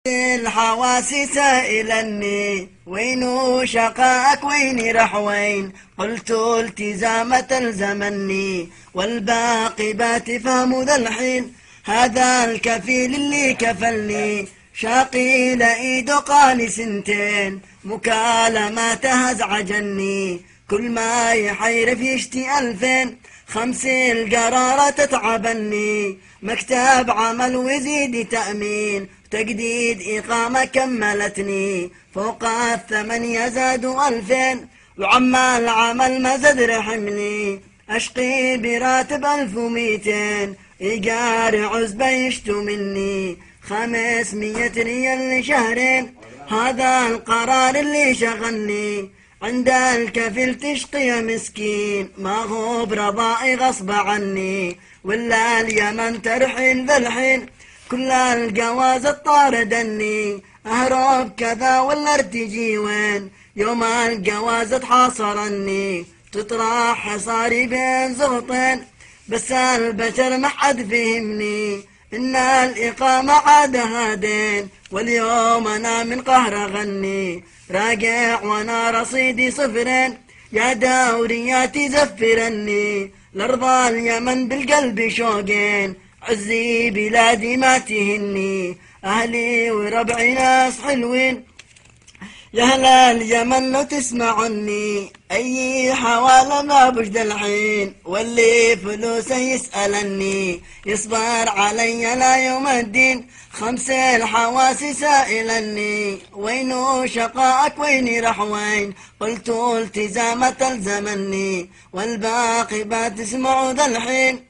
الحواس سائلني وين شقاءك وين رح وين، قلت التزام تلزمني والباقي بات فهم ذا الحين. هذا الكفيل اللي كفلني شاقي لإيد قال سنتين، مكالماته ازعجني كل ما يحيرف يشتي 2000. 5 القرارة تتعبني مكتب عمل وزيد تأمين، تجديد إقامة كملتني فوق 8 زادوا 2000. وعمال عمل ما زاد رحمني أشقي براتب 1200، إيجار عزبة يشتو مني 500 ريال لشهرين. هذا القرار اللي شغلني عند الكفيل تشقي يا مسكين، ما هو برضائي غصب عني ولا اليمن ترحيل ذا الحين. كل الجواز طاردني أهرب كذا ولا ارتجي وين، يوم الجواز تحاصرني تطرح حصاري بين زغطين. بس البشر ما حد فهمني إن الإقامة عاد هادين، واليوم أنا من قهر أغني راجع وأنا رصيدي 0. يا دورياتي زفرني لأرض اليمن بالقلب شوقين، عزي بلادي ما تهني أهلي وربعي ناس حلوين. يا أهل اليمن لو تسمعني أي حوالة ما بجد الحين، واللي فلوسه يسألني يصبر علي لا يوم الدين. 5 الحواس سائلني وين شقاءك وين رح وين، قلت التزام تلزمني والباقي بتسمع ذا الحين.